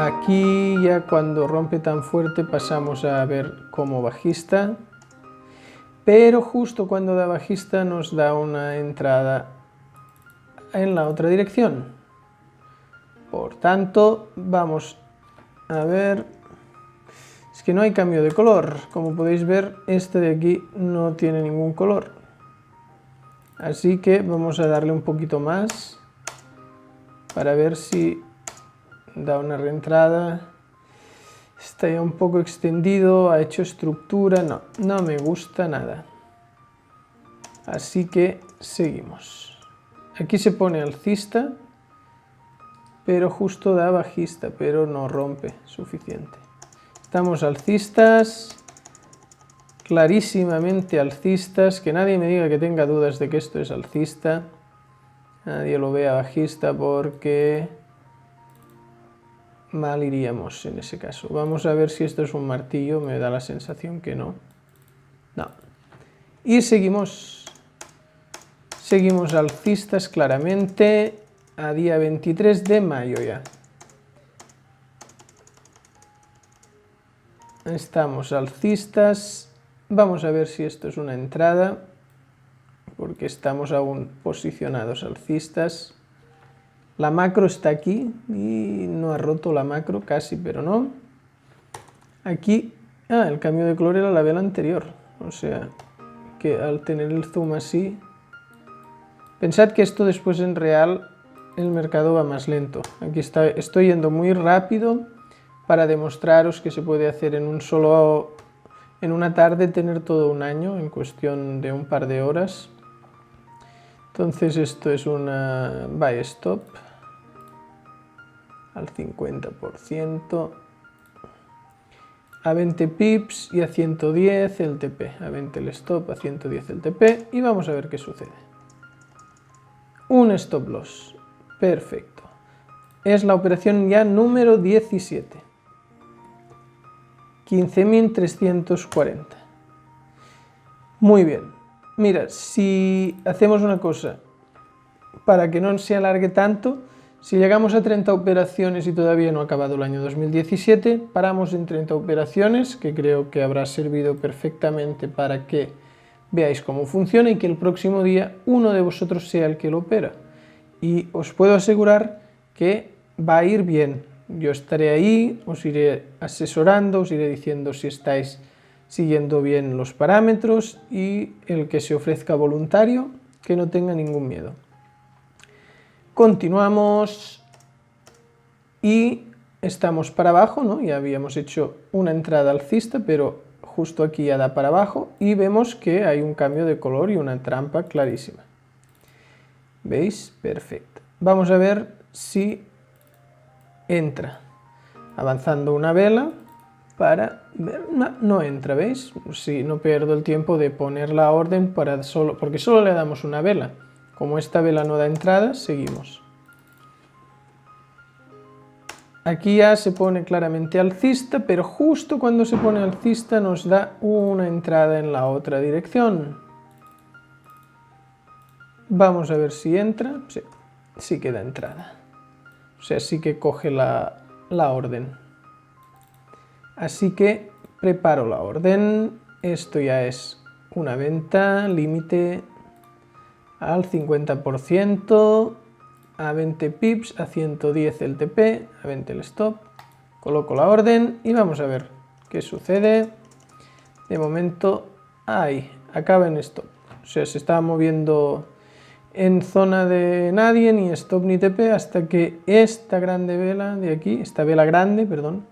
Aquí ya cuando rompe tan fuerte pasamos a ver como bajista, pero justo cuando da bajista nos da una entrada en la otra dirección. Por tanto, vamos a ver, es que no hay cambio de color, como podéis ver este de aquí no tiene ningún color, así que vamos a darle un poquito más para ver si da una reentrada. Está ya un poco extendido, ha hecho estructura, no me gusta nada, así que seguimos. Aquí se pone alcista, pero justo da bajista, pero no rompe suficiente. Estamos alcistas, clarísimamente alcistas, que nadie me diga que tenga dudas de que esto es alcista. Nadie lo vea bajista porque mal iríamos en ese caso. Vamos a ver si esto es un martillo, me da la sensación que no. No. Y seguimos alcistas claramente a día 23 de mayo ya. Estamos alcistas, vamos a ver si esto es una entrada, porque estamos aún posicionados alcistas. La macro está aquí y no ha roto la macro, casi, pero no. Aquí, el cambio de color era la vela anterior, o sea que al tener el zoom así, pensad que esto después en real el mercado va más lento. Aquí estoy yendo muy rápido para demostraros que se puede hacer en una tarde, tener todo un año en cuestión de un par de horas. Entonces esto es una buy stop al 50%, a 20 pips y a 110 el TP, a 20 el stop, a 110 el TP, y vamos a ver qué sucede. Un stop loss, perfecto. Es la operación ya número 17. 15.340. Muy bien. Mira, si hacemos una cosa, para que no se alargue tanto, si llegamos a 30 operaciones y todavía no ha acabado el año 2017, paramos en 30 operaciones, que creo que habrá servido perfectamente para que veáis cómo funciona y que el próximo día uno de vosotros sea el que lo opera. Y os puedo asegurar que va a ir bien. Yo estaré ahí, os iré asesorando, os iré diciendo si estáis siguiendo bien los parámetros, y el que se ofrezca voluntario, que no tenga ningún miedo. Continuamos y estamos para abajo, ¿no? Ya habíamos hecho una entrada alcista, pero justo aquí ya da para abajo y vemos que hay un cambio de color y una trampa clarísima. ¿Veis? Perfecto. Vamos a ver si entra. Avanzando una vela para ver... No entra, ¿veis? Si no pierdo el tiempo de poner la orden porque solo le damos una vela. Como esta vela no da entrada, seguimos. Aquí ya se pone claramente alcista, pero justo cuando se pone alcista nos da una entrada en la otra dirección. Vamos a ver si entra. Sí que da entrada. O sea, sí que coge la orden. Así que preparo la orden. Esto ya es una venta, límite al 50%, a 20 pips, a 110 el TP, a 20 el stop. Coloco la orden y vamos a ver qué sucede. De momento, ahí, acaba en stop. O sea, se está moviendo en zona de nadie, ni stop ni TP, hasta que esta grande vela de aquí, esta vela grande, perdón,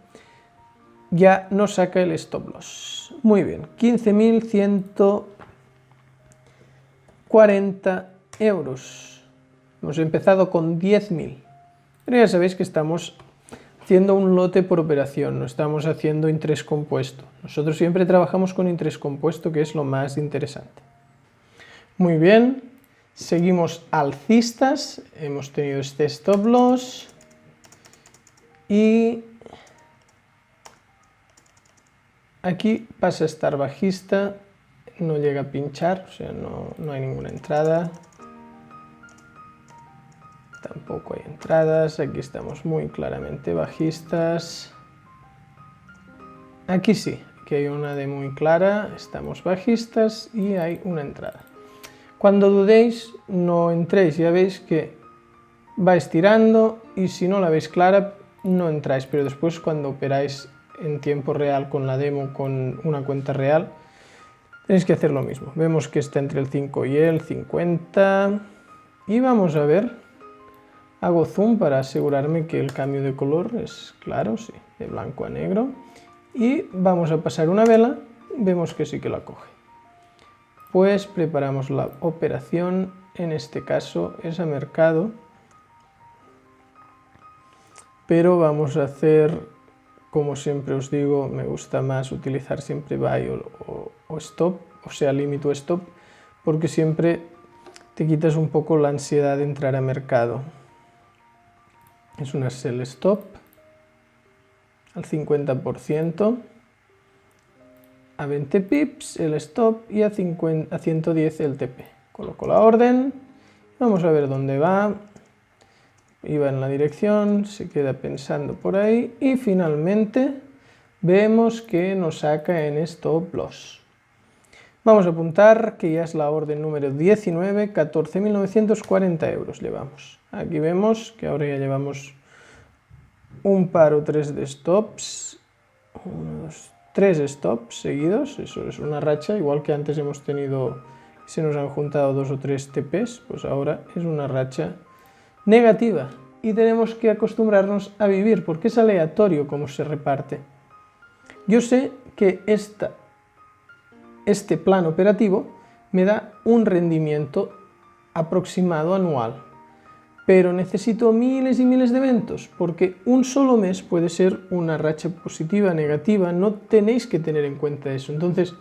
ya nos saca el stop loss. Muy bien, 15.140 euros. Hemos empezado con 10.000. Pero ya sabéis que estamos haciendo un lote por operación, no estamos haciendo interés compuesto. Nosotros siempre trabajamos con interés compuesto, que es lo más interesante. Muy bien, seguimos alcistas, hemos tenido este stop loss y aquí pasa a estar bajista, no llega a pinchar, o sea, no hay ninguna entrada. tampoco hay entradas, aquí estamos muy claramente bajistas. Aquí sí, aquí hay una de muy clara, estamos bajistas y hay una entrada. Cuando dudéis, no entréis, ya veis que vais tirando y si no la veis clara, no entráis, pero después cuando operáis en tiempo real con la demo, con una cuenta real, tenéis que hacer lo mismo. Vemos que está entre el 5 y el 50 y vamos a ver, hago zoom para asegurarme que el cambio de color es claro, sí, de blanco a negro, y vamos a pasar una vela, vemos que sí que la coge. Pues preparamos la operación, en este caso es a mercado, pero vamos a hacer, como siempre os digo, me gusta más utilizar siempre buy o stop, o sea, limit o stop, porque siempre te quitas un poco la ansiedad de entrar a mercado. Es una sell stop al 50%, a 20 pips el stop y a 110 el TP. Coloco la orden, vamos a ver dónde va. Iba en la dirección, se queda pensando por ahí y finalmente vemos que nos saca en stop loss. Vamos a apuntar que ya es la orden número 19, 14.940 euros llevamos. Aquí vemos que ahora ya llevamos un par o tres de stops, 3 stops seguidos, eso es una racha, igual que antes hemos tenido, se nos han juntado 2 o 3 TPs, pues ahora es una racha negativa y tenemos que acostumbrarnos a vivir porque es aleatorio cómo se reparte. Yo sé que este plan operativo me da un rendimiento aproximado anual, pero necesito miles y miles de eventos porque un solo mes puede ser una racha positiva, negativa, no tenéis que tener en cuenta eso. Entonces,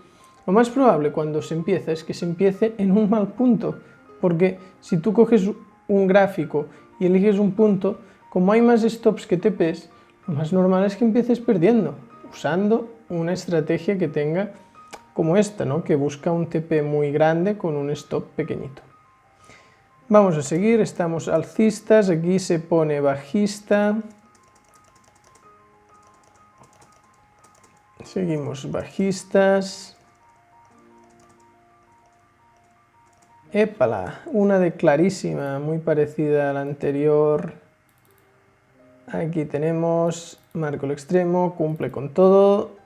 lo más probable cuando se empieza es que se empiece en un mal punto, porque si tú coges un gráfico y eliges un punto, como hay más stops que TPs, lo más normal es que empieces perdiendo, usando una estrategia que tenga como esta, ¿no? Que busca un TP muy grande con un stop pequeñito. Vamos a seguir, estamos alcistas, aquí se pone bajista. Seguimos bajistas. ¡Épala! Una de clarísima, muy parecida a la anterior. Aquí tenemos, marco el extremo, cumple con todo.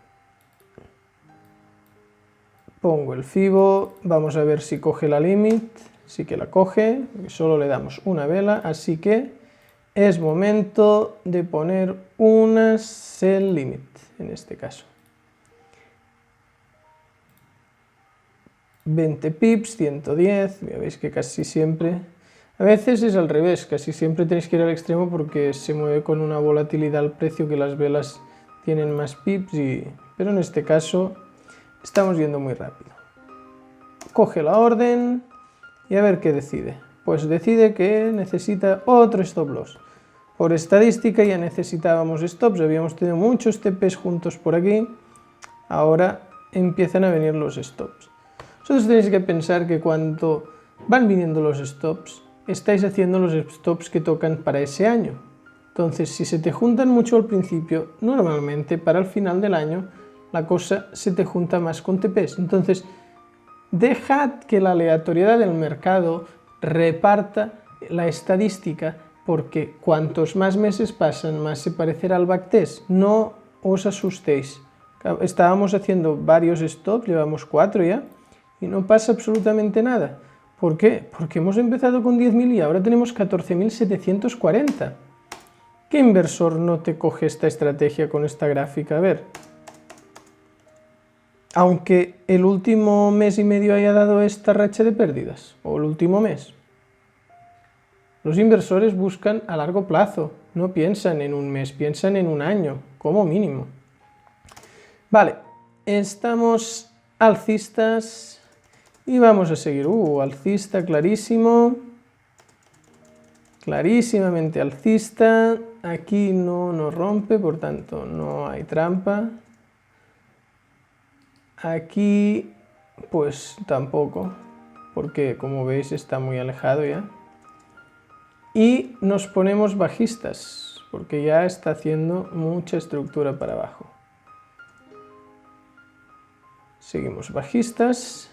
Pongo el FIBO, vamos a ver si coge la limit. Sí que la coge, solo le damos una vela, así que es momento de poner una sell limit, en este caso. 20 pips, 110, ya veis que casi siempre, a veces es al revés, casi siempre tenéis que ir al extremo porque se mueve con una volatilidad al precio que las velas tienen más pips, pero en este caso estamos yendo muy rápido. Coge la orden y a ver qué decide. Pues decide que necesita otro stop loss. Por estadística ya necesitábamos stops, habíamos tenido muchos TPs juntos por aquí, ahora empiezan a venir los stops. Vosotros tenéis que pensar que cuando van viniendo los stops, estáis haciendo los stops que tocan para ese año. Entonces, si se te juntan mucho al principio, normalmente para el final del año la cosa se te junta más con TPs. Entonces, dejad que la aleatoriedad del mercado reparta la estadística, porque cuantos más meses pasan, más se parecerá al backtest. No os asustéis. Estábamos haciendo varios stops, llevamos 4 ya, y no pasa absolutamente nada. ¿Por qué? Porque hemos empezado con 10.000 y ahora tenemos 14.740. ¿Qué inversor no te coge esta estrategia con esta gráfica? A ver. Aunque el último mes y medio haya dado esta racha de pérdidas, o el último mes. Los inversores buscan a largo plazo, no piensan en un mes, piensan en un año, como mínimo. Vale, estamos alcistas y vamos a seguir. Alcista clarísimo, clarísimamente alcista. Aquí no nos rompe, por tanto no hay trampa. Aquí pues tampoco, porque como veis está muy alejado ya. Y nos ponemos bajistas, porque ya está haciendo mucha estructura para abajo. Seguimos bajistas.